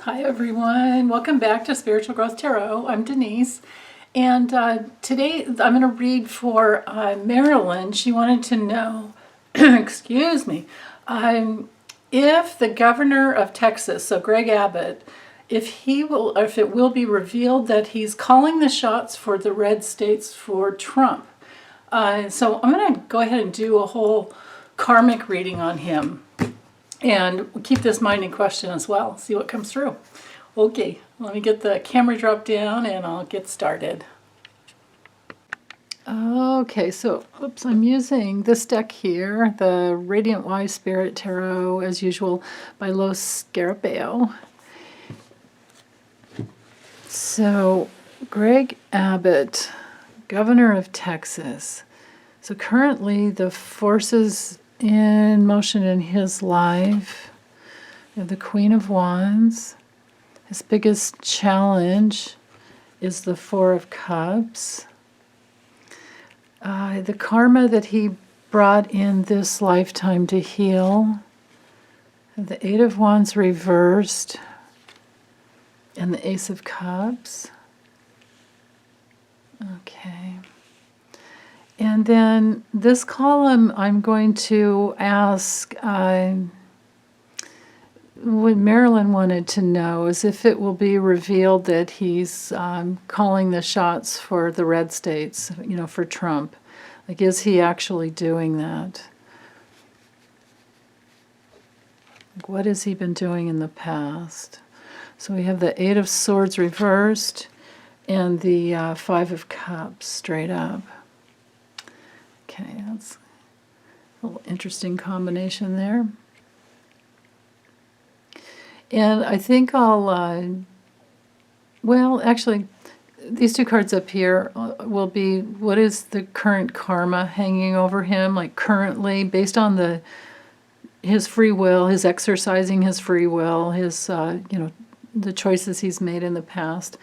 Hi everyone, welcome back to Spiritual Growth Tarot. I'm Denise, and today I'm going to read for Marilyn. She wanted to know, excuse me, if the governor of Texas, so Greg Abbott, if it will be revealed that he's calling the shots for the red states for Trump. So I'm going to go ahead and do a whole karmic reading on him. And keep this mind in question as well. See what comes through. Okay, let me get the camera dropped down and I'll get started. Okay, so, oops, I'm using this deck here, the Radiant Wise Spirit Tarot, as usual, by Los Scarabeo. So, Greg Abbott, governor of Texas. So currently the forces in motion in his life. We have the Queen of Wands. His biggest challenge is the Four of Cups. The karma that he brought in this lifetime to heal. The Eight of Wands reversed. And the Ace of Cups. Okay. And then this column, I'm going to ask what Marilyn wanted to know is if it will be revealed that he's calling the shots for the red states, for Trump. Like, is he actually doing that? Like, what has he been doing in the past? So we have the Eight of Swords reversed and the Five of Cups straight up. Okay, that's a little interesting combination there. And I think I'll, well, actually, these two cards up here will be what is the current karma hanging over him, like currently, based on his free will, his exercising his free will, his, the choices he's made in the past.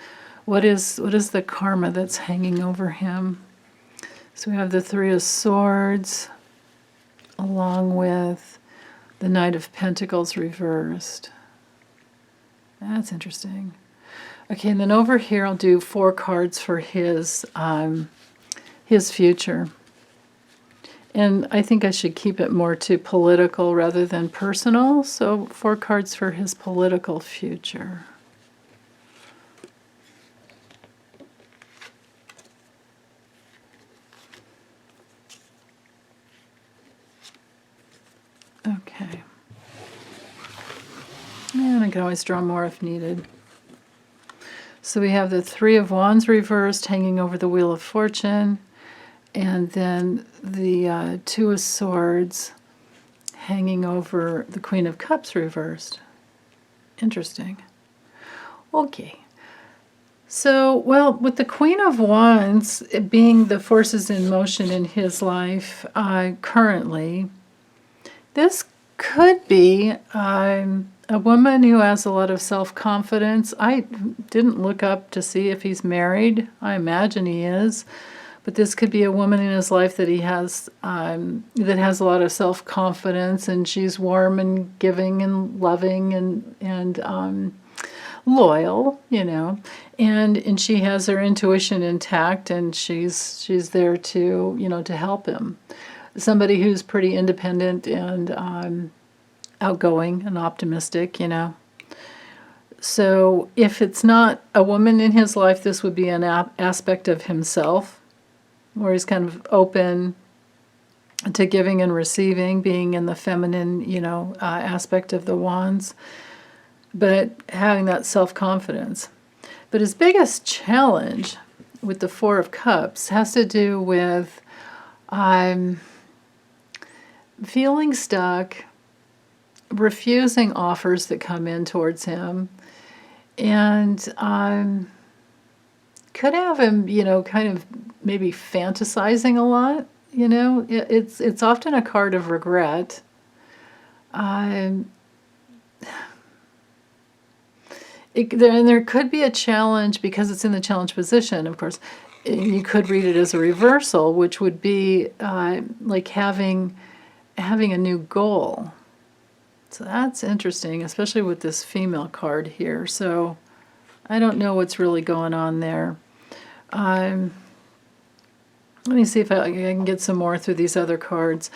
What is the karma that's hanging over him? So we have the Three of Swords along with the Knight of Pentacles reversed. That's interesting. Okay, and then over here I'll do 4 cards for his future. And I think I should keep it more to political rather than personal. So 4 cards for his political future. Okay. And I can always draw more if needed. So we have the Three of Wands reversed hanging over the Wheel of Fortune, and then the Two of Swords hanging over the Queen of Cups reversed. Interesting. Okay. So, well, with the Queen of Wands being the forces in motion in his life currently, this could be a woman who has a lot of self-confidence. I didn't look up to see if he's married. I imagine he is. But this could be a woman in his life that he has that has a lot of self-confidence, and she's warm and giving and loving and loyal, and she has her intuition intact, and she's there to to help him. Somebody who's pretty independent and outgoing and optimistic, So if it's not a woman in his life, this would be an aspect of himself, where he's kind of open to giving and receiving, being in the feminine, aspect of the wands, but having that self-confidence. But his biggest challenge with the Four of Cups has to do with feeling stuck, refusing offers that come in towards him, and could have him, kind of maybe fantasizing a lot. It's often a card of regret. There could be a challenge because it's in the challenge position, of course. You could read it as a reversal, which would be like having a new goal. So that's interesting, especially with this female card here. So I don't know what's really going on there. Let me see if I can get some more through these other cards.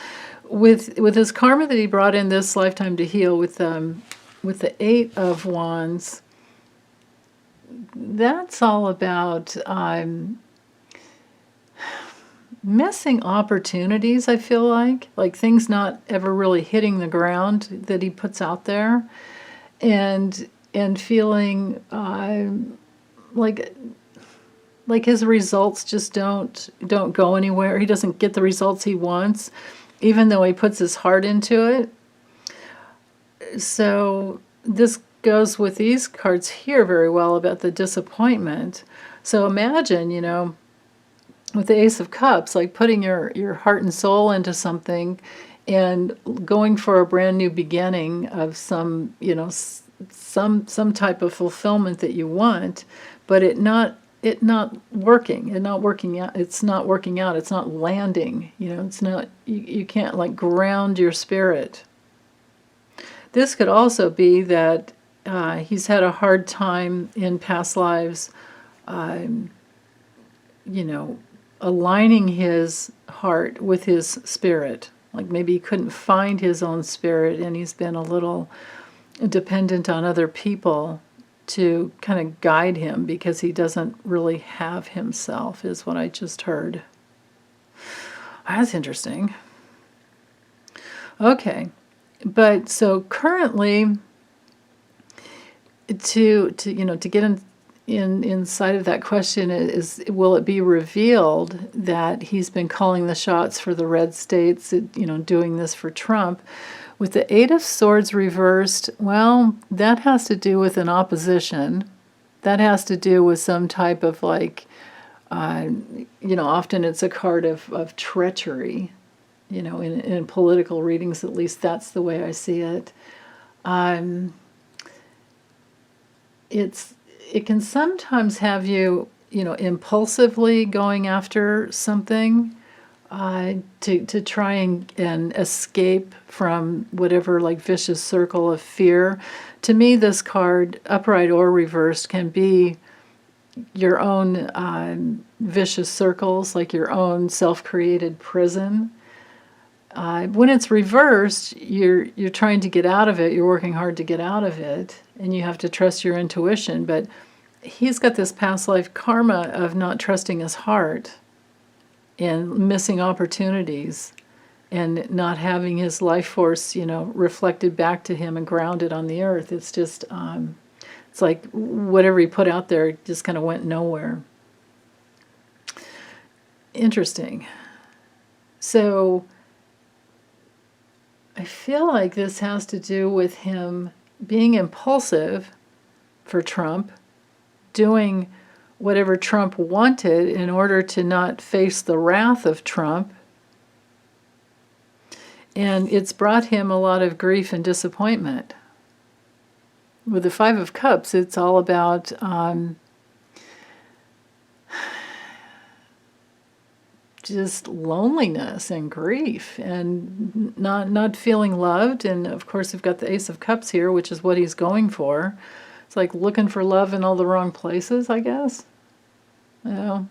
With his karma that he brought in this lifetime to heal with the Eight of Wands, that's all about missing opportunities, I feel like things not ever really hitting the ground that he puts out there, and feeling like his results just don't go anywhere. He doesn't get the results he wants, even though he puts his heart into it. So this goes with these cards here very well about the disappointment. So imagine, with the Ace of Cups, like putting your heart and soul into something and going for a brand new beginning of some type of fulfillment that you want, but it's not working out, it's not landing, it's not, you can't like ground your spirit. This could also be that he's had a hard time in past lives, aligning his heart with his spirit. Like maybe he couldn't find his own spirit, and he's been a little dependent on other people to kind of guide him because he doesn't really have himself, is what I just heard. That's interesting. Okay, but so currently, to get inside of that question is, will it be revealed that he's been calling the shots for the red states, doing this for Trump? With the Eight of Swords reversed, well, that has to do with an opposition. That has to do with some type of often it's a card of treachery, in political readings, at least that's the way I see it. It can sometimes have you, impulsively going after something to try and escape from whatever vicious circle of fear. To me, this card, upright or reversed, can be your own vicious circles, like your own self-created prison. When it's reversed, you're trying to get out of it. You're working hard to get out of it, and you have to trust your intuition. But he's got this past life karma of not trusting his heart and missing opportunities and not having his life force, reflected back to him and grounded on the earth. It's just, it's like whatever he put out there just kind of went nowhere. Interesting. So I feel like this has to do with him being impulsive for Trump, doing whatever Trump wanted in order to not face the wrath of Trump. And it's brought him a lot of grief and disappointment. With the Five of Cups, it's all about just loneliness and grief and not feeling loved. And of course, we've got the Ace of Cups here, which is what he's going for. It's like looking for love in all the wrong places, I guess. I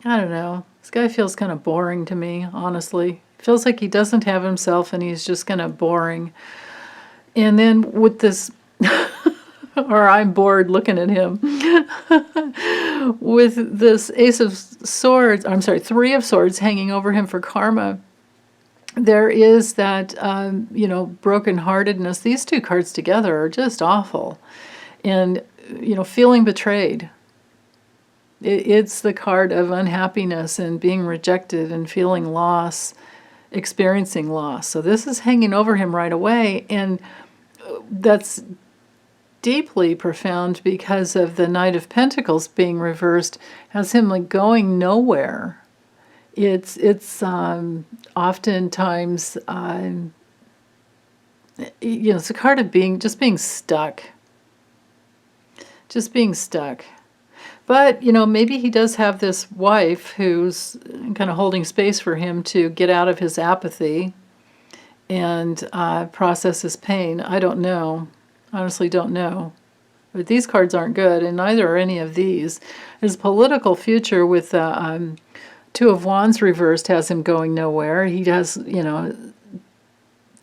don't know. This guy feels kind of boring to me, honestly. Feels like he doesn't have himself and he's just kind of boring. And then with this, or I'm bored looking at him, with this Ace of Swords, Three of Swords hanging over him for karma, there is that, brokenheartedness. These two cards together are just awful. And, feeling betrayed. It's the card of unhappiness and being rejected and feeling loss, experiencing loss. So this is hanging over him right away, and that's deeply profound because of the Knight of Pentacles being reversed, has him going nowhere. It's oftentimes it's a card of being stuck. Just being stuck. But, maybe he does have this wife who's kind of holding space for him to get out of his apathy and process his pain. I don't know. Honestly, don't know. But these cards aren't good, and neither are any of these. His political future with the Two of Wands reversed has him going nowhere. He has,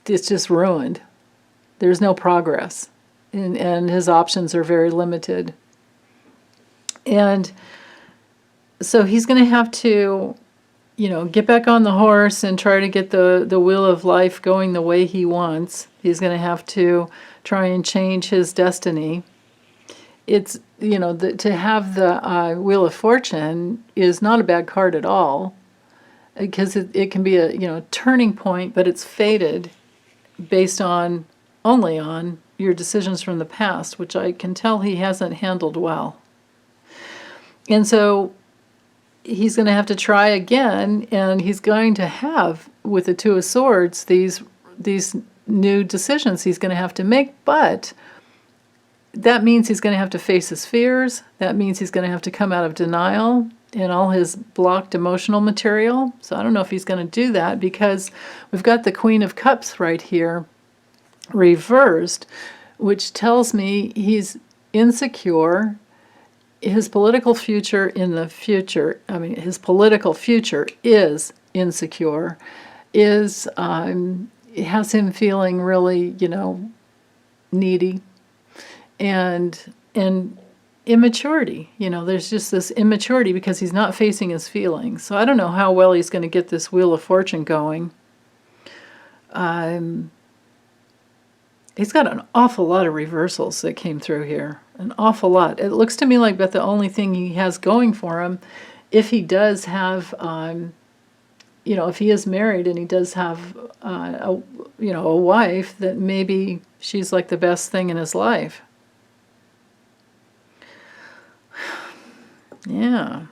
it's just ruined. There's no progress, and his options are very limited. And so he's going to have to, get back on the horse and try to get the wheel of life going the way he wants. He's going to have to try and change his destiny. It's, to have the Wheel of Fortune is not a bad card at all, because it can be a, turning point, but it's fated based only on your decisions from the past, which I can tell he hasn't handled well. And so he's going to have to try again, and he's going to have, with the Two of Swords, these new decisions he's going to have to make, but that means he's going to have to face his fears. That means he's going to have to come out of denial and all his blocked emotional material. So I don't know if he's going to do that, because we've got the Queen of Cups right here reversed, which tells me he's insecure. His political future his political future is insecure, has him feeling really, needy, and immaturity. There's just this immaturity because he's not facing his feelings. So I don't know how well he's going to get this Wheel of Fortune going. He's got an awful lot of reversals that came through here. An awful lot. It looks to me like that the only thing he has going for him, if he does have, if he is married and he does have, a wife, that maybe she's like the best thing in his life. Yeah.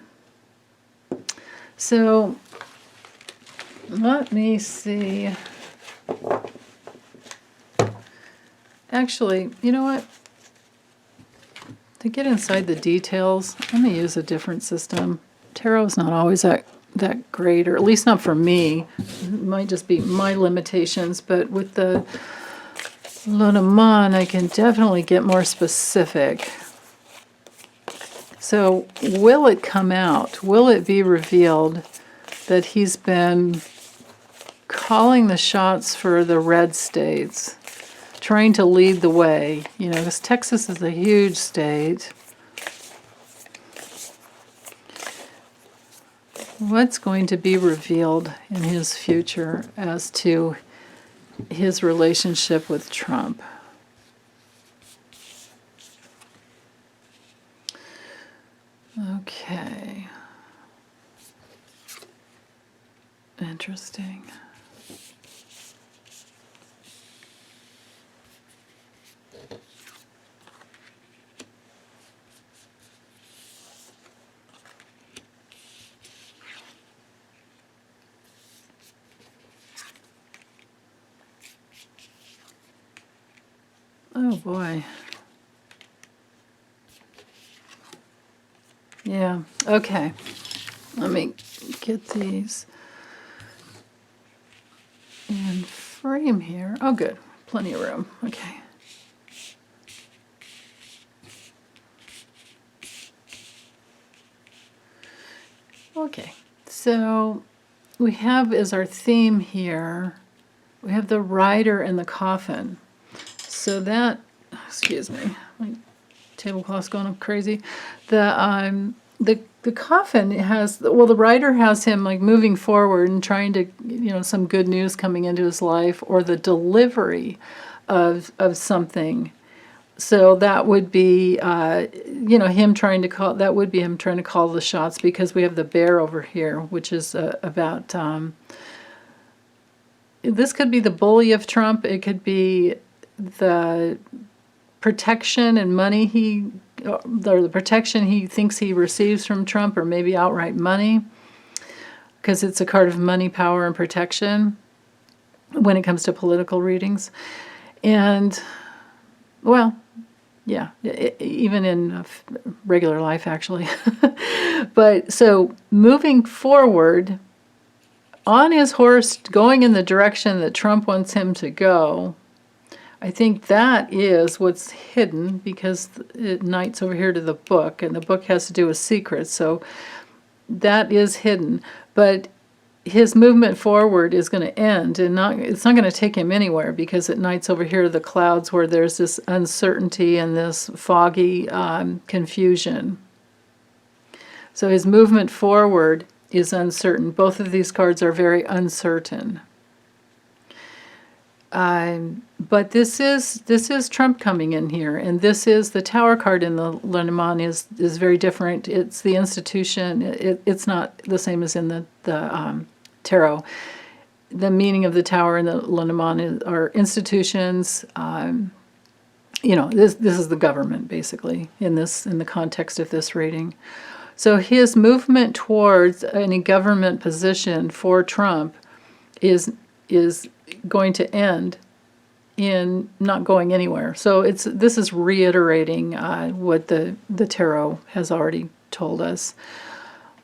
So, let me see. Actually, you know what? To get inside the details, I'm going to use a different system. Tarot's not always that great, or at least not for me. It might just be my limitations, but with the Lenormand, I can definitely get more specific. So, will it come out? Will it be revealed that he's been calling the shots for the red states, trying to lead the way? Because Texas is a huge state. What's going to be revealed in his future as to his relationship with Trump? Okay. Interesting. Oh boy. Yeah, okay. Let me get these in frame here. Oh good, plenty of room. Okay. Okay, so we have as our theme here, we have the rider and the coffin. So that, excuse me, my tablecloth's going up crazy. The coffin has, the rider has him like moving forward and trying to, some good news coming into his life, or the delivery of something. So that would be, him trying to call, that would be him trying to call the shots, because we have the bear over here, which is about, this could be the bully of Trump. It could be the protection and money or the protection he thinks he receives from Trump, or maybe outright money, because it's a card of money, power, and protection when it comes to political readings. And, well, yeah, even in regular life, actually. But so moving forward on his horse going in the direction that Trump wants him to go. I think that is what's hidden, because it knights over here to the book, and the book has to do with secrets, so that is hidden. But his movement forward is going to end, and it's not going to take him anywhere, because it knights over here to the clouds where there's this uncertainty and this foggy confusion. So his movement forward is uncertain. Both of these cards are very uncertain. But this is Trump coming in here, and this is the Tower card in the Lenormand is very different. It's the institution. It's not the same as in the tarot. The meaning of the Tower and the Lenormand are institutions. This is the government basically in the context of this reading. So his movement towards any government position for Trump is going to end in not going anywhere. So this is reiterating what the tarot has already told us.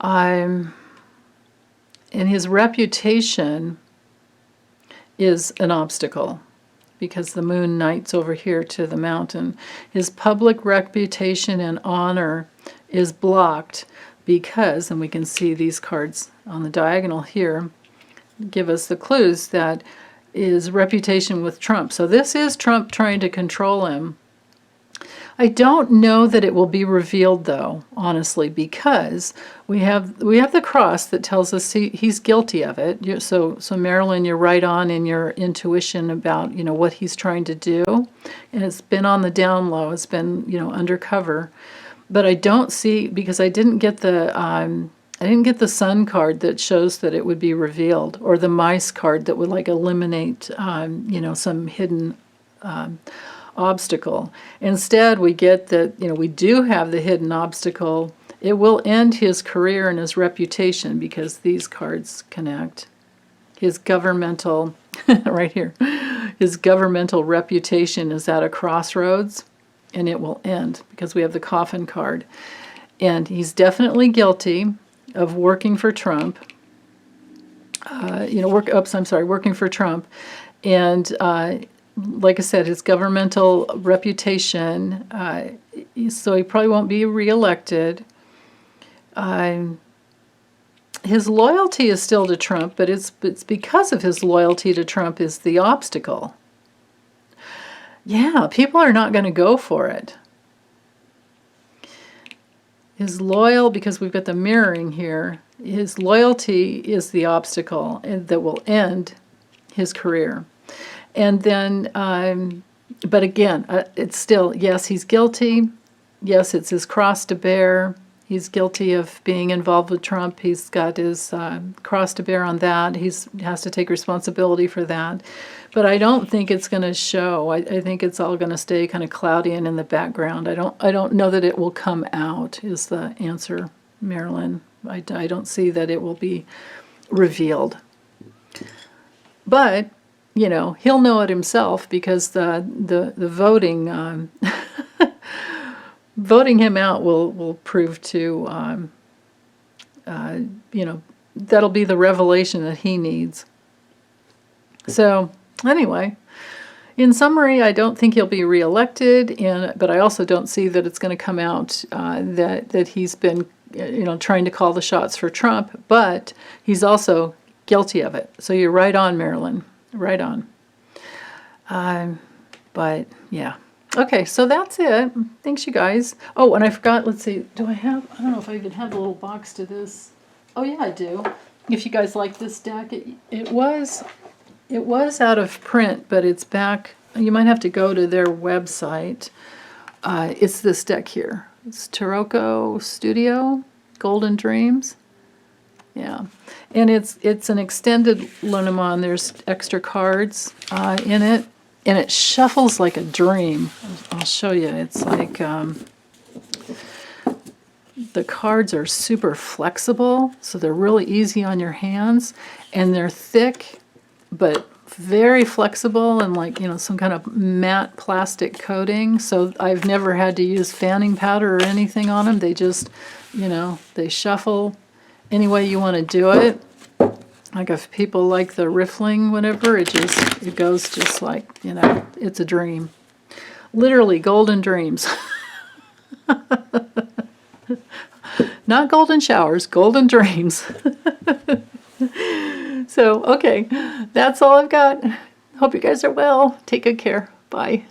And his reputation is an obstacle, because the moon knights over here to the mountain. His public reputation and honor is blocked because, and we can see these cards on the diagonal here, give us the clues that his reputation with Trump. So this is Trump trying to control him. I don't know that it will be revealed, though, honestly, because we have the cross that tells us he's guilty of it. So Marilyn, you're right on in your intuition about what he's trying to do, and it's been on the down low. It's been undercover, but I don't see, because I didn't get the Sun card that shows that it would be revealed, or the Mice card that would eliminate some hidden obstacle. Instead, we get that we do have the hidden obstacle. It will end his career and his reputation, because these cards connect. His governmental, right here, his governmental reputation is at a crossroads, and it will end because we have the Coffin card. And he's definitely guilty of working for Trump. Working for Trump. And like I said, his governmental reputation, so he probably won't be reelected. His loyalty is still to Trump, but it's because of his loyalty to Trump is the obstacle. Yeah, people are not going to go for it. Because we've got the mirroring here, his loyalty is the obstacle that will end his career. And then, but again, it's still, yes, he's guilty. Yes, it's his cross to bear. He's guilty of being involved with Trump. He's got his cross to bear on that. He has to take responsibility for that. But I don't think it's going to show. I think it's all going to stay kind of cloudy and in the background. I don't know that it will come out, is the answer, Marilyn. I don't see that it will be revealed. But he'll know it himself, because the voting voting him out will prove to that'll be the revelation that he needs. So anyway, in summary, I don't think he'll be reelected, but I also don't see that it's going to come out that he's been trying to call the shots for Trump, but he's also guilty of it. So you're right on, Marilyn. Right on. But yeah. Okay, so that's it. Thanks, you guys. Oh, and I forgot, let's see, I don't know if I even have a little box to this. Oh yeah, I do. If you guys like this deck, it was out of print, but it's back. You might have to go to their website. It's this deck here. It's Taroko Studio, Golden Dreams. Yeah, and it's an extended Lenormand. There's extra cards in it, and it shuffles like a dream. I'll show you. It's like the cards are super flexible, so they're really easy on your hands, and they're thick, but very flexible and some kind of matte plastic coating. So I've never had to use fanning powder or anything on them. They just, they shuffle any way you want to do it. Like if people like the riffling, whatever, it goes just like, it's a dream. Literally golden dreams. Not golden showers, golden dreams. So, okay, that's all I've got. Hope you guys are well. Take good care. Bye.